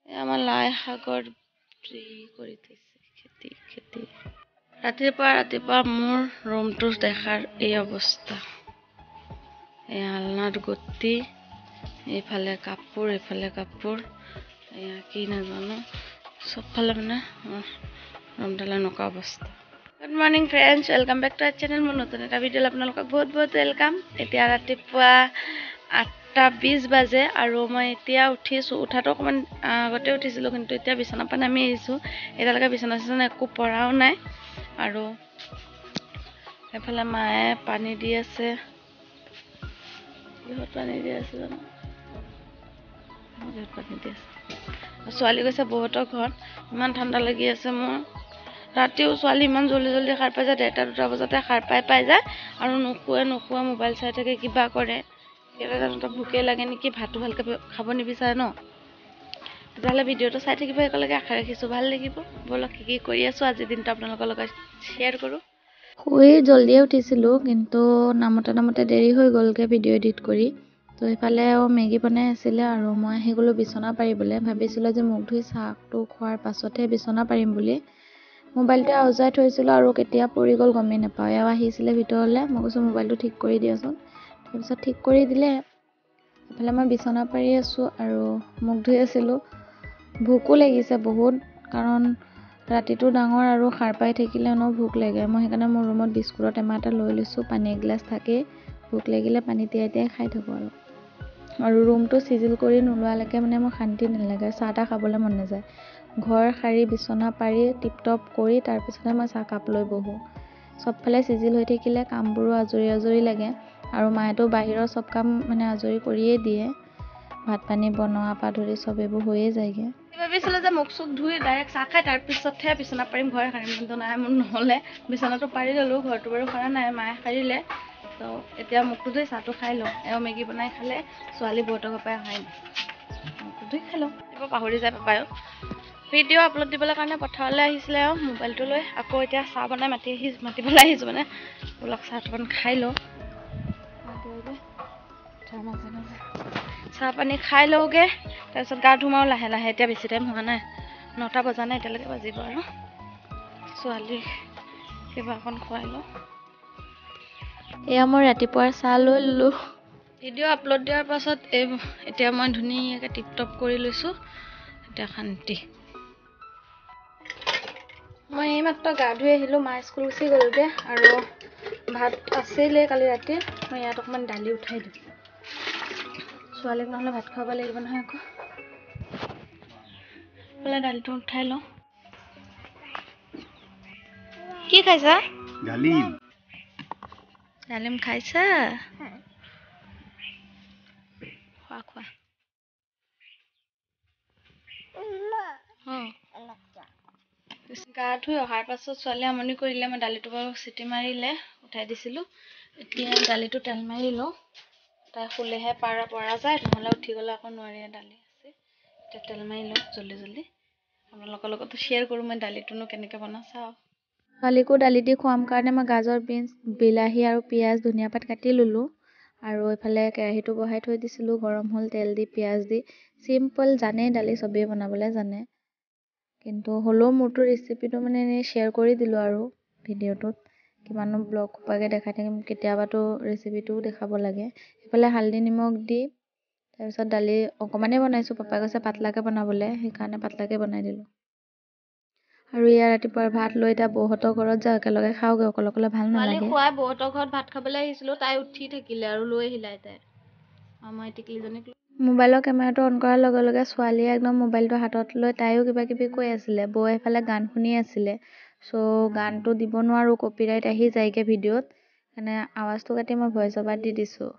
আমাৰ লাই শাকৰ কৰি থৈছে খেতি ৰাতিপুৱা মোৰ ৰুমটো দেখাৰ এই অৱস্থা। এই আলনাত গতি, এইফালে কাপোৰ এয়া কি নাজানো, চবফালে মানে ৰুমডালৰ এনেকুৱা অৱস্থা। Good morning friends, welcome back to our channel. মোৰ নতুন এটা ভিডিঅ'লৈ আপোনালোকক বহুত ৱেলকাম। এতিয়া ৰাতিপুৱা 8:20 বাজে আৰু মই এতিয়া উঠিছোঁ। উঠাটো অকণমান আগতে উঠিছিলোঁ, কিন্তু এতিয়া বিচনাৰ পৰা নামি আহিছোঁ। এতিয়ালৈকে বিচনা একো পৰাও নাই। আৰু এইফালে মায়ে পানী দি আছে। কিহত পানী দি আছে জানো, পানী দি আছে। ছোৱালী গৈছে বহুতৰ ঘৰত। ইমান ঠাণ্ডা লাগি আছে মোৰ। ৰাতিও ছোৱালী ইমান জল্দি সাৰ পাই যায়, 1:30-2টা বজাতে সাৰ পাই যায় আৰু নুশুৱে মোবাইল চাই থাকে, কিবা কৰে। কেতিয়াবা ভোকে লাগে নেকি, ভাতো ভালকৈ খাব নিবিচাৰে ন। তেতিয়াহ'লে ভিডিঅ'টো চাই থাকিব, একেলগে আশা ৰাখিছোঁ ভাল লাগিব। ব'লক কি কৰি আছোঁ আজিৰ দিনটো আপোনালোকৰ লগত শ্বেয়াৰ কৰোঁ। শুই জল্দিয়ে উঠিছিলোঁ, কিন্তু নামতে দেৰি হৈ গ'লগৈ ভিডিঅ' এডিট কৰি। তো সেইফালে মেগী বনাই আছিলে আৰু মই আহি গ'লোঁ বিচনা পাৰিবলৈ। ভাবিছিলোঁ যে মুখ ধুই চাহটো খোৱাৰ পাছতহে বিচনা পাৰিম বুলি। মোবাইলটো আউজাই থৈছিলোঁ আৰু কেতিয়া পৰি গ'ল গমেই নাপাওঁ। এওঁ আহিছিলে ভিতৰলৈ, মই কৈছোঁ মোবাইলটো ঠিক কৰি দিয়াচোন। তাৰপিছত ঠিক কৰি দিলে। এইফালে মই বিচনা পাৰি আছোঁ আৰু মুখ ধুই আছিলোঁ। ভোকো লাগিছে বহুত, কাৰণ ৰাতিটো ডাঙৰ আৰু সাৰ পাই থাকিলে ভোক লাগে। মই সেইকাৰণে মোৰ ৰুমত বিস্কুটৰ টেমা এটা লৈ লৈছোঁ, পানী এগিলাচ থাকেই। ভোক লাগিলে পানী তিয়াই খাই থাকোঁ আৰু ৰুমটো চিজিল কৰি নোলোৱালৈকে মানে মোৰ শান্তি নালাগে, চাহ তাহ খাবলৈ মন নাযায়। ঘৰ সাৰি বিচনা পাৰি টিপটপ কৰি তাৰপিছতে মই চাহকাপ লৈ বহোঁ। চবফালে চিজিল হৈ থাকিলে কামবোৰো আজৰি লাগে আৰু মায়েতো বাহিৰৰ চব কাম মানে আজৰি কৰিয়ে দিয়ে। ভাত পানী বনোৱাৰ পৰা ধৰি চব এইবোৰ হৈয়ে যায়গৈ। ভাবিছিলোঁ যে মুখ চুখ ধুই ডাইৰেক্ট চাহ খাই তাৰপিছতহে বিচনা পাৰিম, ঘৰ সাৰিম, কিন্তু নাই, মোৰ নহ'লে। বিচনাটো পাৰি ল'লোঁ, ঘৰটো বাৰু সাৰা নাই, মায়ে সাৰিলে। তো এতিয়া মুখটো ধুই চাহটো খাই লওঁ। এওঁ মেগী বনাই খালে, ছোৱালী বহুতৰ ঘৰৰ পৰা অহাই নাই। মুখটো ধুই খাই লওঁ, এইবোৰ পাহৰি যায় পাপায়ো। ভিডিঅ' আপলোড দিবলৈ কাৰণে পথাৰলৈ আহিছিলে আৰু মোবাইলটো লৈ। আকৌ এতিয়া চাহ বনাই মাতিবলৈ আহিছোঁ, মানে বোলক চাহ অকণ খাই লওঁ। মাজে চাহ পানী খাই লওঁগৈ, তাৰপিছত গা ধুম আৰু লাহে। এতিয়া বেছি টাইম হোৱা নাই, 9টা বজা নাই, এতিয়ালৈকে বাজিব আৰু। ছোৱালীক কিবা অকণ খুৱাই লওঁ। এয়া মই ৰাতিপুৱাৰ চাহ লৈ ল'লোঁ। ভিডিঅ' আপলোড দিয়াৰ পাছত এতিয়া মই ধুনীয়াকৈ টিপটপ কৰি লৈছোঁ। এতিয়া শান্তি। মই এইমাত্ৰ গা ধুই আহিলোঁ, মা স্কুল গুচি গ'লগৈ আৰু ভাত আছিলে কালি ৰাতি। মই ইয়াত অকণমান দালি উঠাই দিওঁ, ছোৱালীক নহ'লে ভাত খুৱাব লাগিব নহয় আকৌ। বোলে দালিটো উঠাই লওঁ। কি খাইছা? ডালিম খাইছা? খোৱা। গা ধুই অহাৰ পাছত ছোৱালীয়ে আমনি কৰিলে, মই দালিটো বাৰু চিটি মাৰিলে উঠাই দিছিলোঁ। এতিয়া দালিটো তেল মাৰি লওঁ, তাই শুলেহে পৰা যায়, নহ'লে উঠি গ'লে আকৌ নোৱাৰি। দালি আছে, এতিয়া তেল মাৰি লওঁ জল্দি। আপোনালোকৰ লগতো শ্বেয়াৰ কৰোঁ মই দালিটোনো কেনেকৈ বনাওঁ চাওঁ। ছোৱালীকো দালি দি খুৱাম কাৰণে মই গাজৰ, বিনছ, বিলাহী আৰু পিঁয়াজ, ধনিয়া পাত কাটি ল'লোঁ। আৰু এইফালে কেৰাহীটো বহাই থৈ দিছিলোঁ, গৰম হ'ল, তেল দি পিঁয়াজ দি। চিম্পল, জানেই দালি চবেই বনাবলৈ জানে, কিন্তু হ'লেও মোৰতো ৰেচিপিটো মানে এনেই শ্বেয়াৰ কৰি দিলোঁ আৰু ভিডিঅ'টোত। কিমানো ব্লগ সোপাকৈ দেখাই থাকিম, কেতিয়াবাতো ৰেচিপিটোও দেখাব লাগে। সেইফালে হালধি নিমখ দি তাৰপিছত দালি অকণমানেই বনাইছোঁ, পাপাই কৈছে পাতলাকৈ বনাবলৈ, সেইকাৰণে পাতলাকৈ বনাই দিলোঁ। আৰু ইয়াৰ ৰাতিপুৱাৰ ভাত লৈ এতিয়া বৌহঁতৰ ঘৰত যাওঁ, একেলগে খাওঁগৈ, অকলে ভাল নালাগে। খুৱাই বৌহঁতৰ ঘৰত ভাত খাবলৈ আহিছিলোঁ, তাই উঠি থাকিলে আৰু লৈ আহিলে তাই। মই টিকলিজনীক মোবাইলৰ কেমেৰাটো অন কৰাৰ লগে লগে ছোৱালীয়ে একদম মোবাইলটো হাতত লৈ তাইও কিবা কৈ আছিলে। বৌ এফালে গান শুনি আছিলে, চ' গানটো দিব নোৱাৰোঁ, কপিৰাইট আহি যায়গৈ ভিডিঅ'ত, মানে আৱাজটো কাটি মই ভইচ অভাৰ দি দিছোঁ।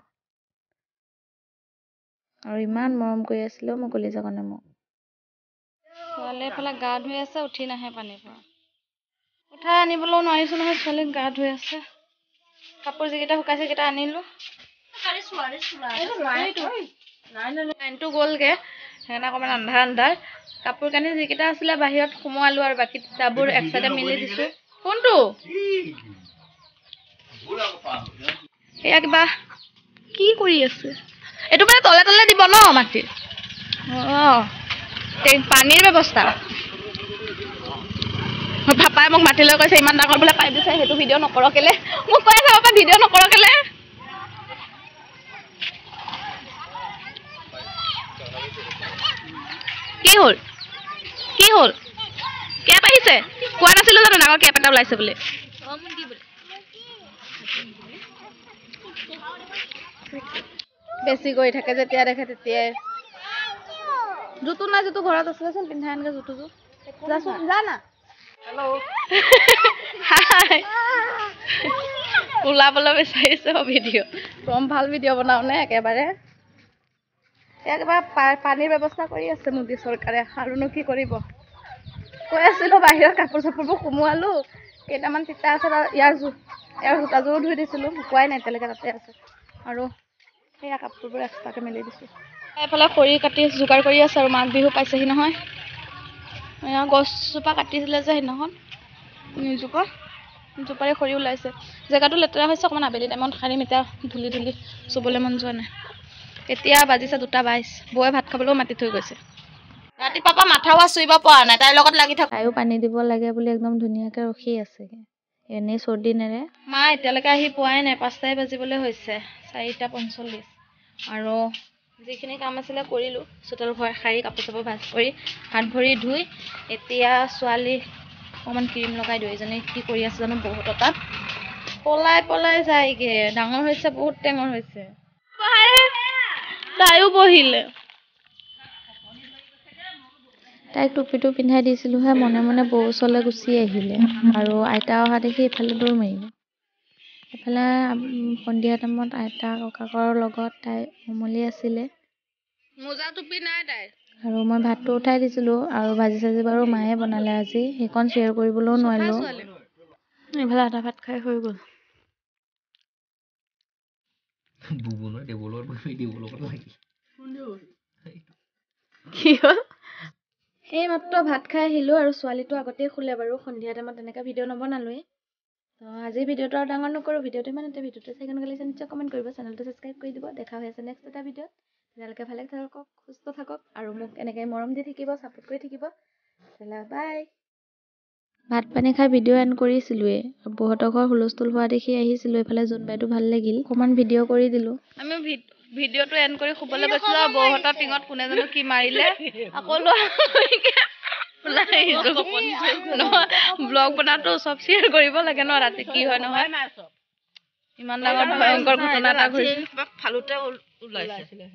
আৰু ইমান মৰম কৰি আছিলোঁ মোৰ কলিজাকণে মোক। ছোৱালীয়ে এফালে গা ধুই আছে, উঠি নাহে পানীৰ পৰা। উঠাই আনিবলৈও নোৱাৰিছোঁ নহয়, ছোৱালীক গা ধুই আছে। কাপোৰ যিকেইটা শুকাইছে সেইকেইটা আনিলোঁ। লাইনটো গ'লগৈ, সেইকাৰণে অকণমান আন্ধাৰ। কাপোৰ কানি যিকেইটা আছিলে বাহিৰত সোমোৱালোঁ আৰু বাকী তিতাবোৰ এক চাইডে মেলি দিছোঁ। কোনটো? এয়া কিবা কি কৰি আছে? এইটো মানে তলে দিব ন মাটি? পানীৰ ব্যৱস্থা পাপাই মোক মাতি লৈ কৈছে ইমান ডাঙৰ বোলে পাইপ দিছে সেইটো ভিডিঅ' নকৰ কেলে মোক কৈ আছে পাপা ভিডিঅ' নকৰ কেলে কি হ'ল কেপ আহিছে কোৱা নাছিলো জানো ডাঙৰ কেপ এটা ওলাইছে বোলে বেছি গৈ থাকে যেতিয়া দেখে তেতিয়াই জুতো না জুতো ঘৰত আছিলেচোন পিন্ধাই আনগে জুতোযোৰ যাচোন যা না হাই ওলাবলৈ বিচাৰিছে ভিডিঅ' কম ভাল ভিডিঅ' বনাও নে একেবাৰে পানীৰ ব্যৱস্থা কৰি আছে মোদী চৰকাৰে আৰুনো কি কৰিব কৈ আছিলোঁ বাহিৰৰ কাপোৰ চাপোৰবোৰ সোমোৱালোঁ কেইটামান তিতা আছে ইয়াৰ জোতাযোৰো ধুই দিছিলোঁ শুকুৱাই নাই এতিয়ালৈকে তাতে আছে আৰু সেয়া কাপোৰবোৰ এক্সট্ৰাকৈ মেলি দিছোঁ এইফালে খৰি কাটি যোগাৰ কৰি আছে আৰু মাঘ বিহু পাইছেহি নহয় এয়া গছজোপা কাটিছিলে যে সেইদিনাখন জোপাৰে খৰি ওলাইছে জেগাটো লেতেৰা হৈছে অকণমান আবেলি টাইমত সাৰিম এতিয়া ধূলি চুবলৈ মন যোৱা নাই এতিয়া বাজিছে 2:22 বৌয়ে ভাত খাবলৈও মাতি থৈ গৈছে ৰাতিপুৱা মাথাও চুইব পৰা নাই তাইৰ লগত লাগি থাক তাইও পানী দিব লাগে বুলি একদম ধুনীয়াকৈ ৰখি আছেগে এনেই চৰ্দি নেৰে মা এতিয়ালৈকে আহি পোৱাই নাই 5টাই বাজিবলৈ হৈছে 4:45 আৰু যিখিনি কাম আছিলে কৰিলোঁ চোতাল ঘৰ সাৰি কাপোৰ চাপোৰ ভাজ কৰি হাত ভৰি ধুই এতিয়া ছোৱালী অকণমান ক্ৰীম লগাই দুইজনী কি কৰি আছে জানো বহুত তাত পলাই যায়গে ডাঙৰ হৈছে বহুত টেঙৰ হৈছে তাইও বহিলে তাইক টুপিটো পিন্ধাই দিছিলোঁহে মনে মনে বৌ ওচৰলৈ গুচি আহিলে আৰু আইতা অহা দেখি এইফালে দৌৰ মাৰিলে এইফালে সন্ধিয়া টাইমত আইতা ককাকৰ লগত তাই উমলি আছিলে মোজা টুপি নাই তাই আৰু মই ভাতটো উঠাই দিছিলোঁ আৰু ভাজি চাজি বাৰু মায়ে বনালে আজি সেইকণ শ্বেয়াৰ কৰিবলৈও নোৱাৰিলোঁ এইফালে আধা ভাত খাই হৈ গ'ল কি হ'ল এই মাত্ৰ ভাত খাই আহিলোঁ আৰু ছোৱালীটো আগতেই শুলে বাৰু সন্ধিয়া টাইমত তেনেকৈ ভিডিঅ' নবনালোৱেই তো আজি ভিডিঅ'টো আৰু ডাঙৰ নকৰোঁ ভিডিঅ'টো ইমানতে ভিডিঅ'টো চাই কেনেকুৱা লাগিছে নিশ্চয় কমেণ্ট কৰিব চেনেলটো ছাবস্ক্ৰাইব কৰি দিব দেখা হৈ আছে নেক্সট এটা ভিডিঅ'ত তেতিয়ালৈকে ভালে থাকক সুস্থ থাকক আৰু মোক এনেকৈ মৰম দি থাকিব ছাপোৰ্ট কৰি থাকিব তেতিয়াহ'লে বাই ভাত পানী খাই ভিডিঅ' এণ্ড কৰিছিলোঁৱেই বহুতৰ ঘৰ হুলস্থুল হোৱা দেখি আহিছিলোঁ এইফালে জোনবাইটো ভাল লাগিল অকণমান ভিডিঅ' কৰি দিলোঁ আমি ভিডিঅ'টো এণ্ড কৰি শুবলৈ গৈছিলোঁ আৰু বৌহঁতৰ টিঙত কোনে জানো কি মাৰিলে আকৌ ব্লগ বনাতো চব শ্বেয়াৰ কৰিব লাগে ন ৰাতি কি হয় নহয় ইমান ডাঙৰ ভয়ংকৰ ঘটনা এটা ঘটিছে ফালুতে ওলাইছিলে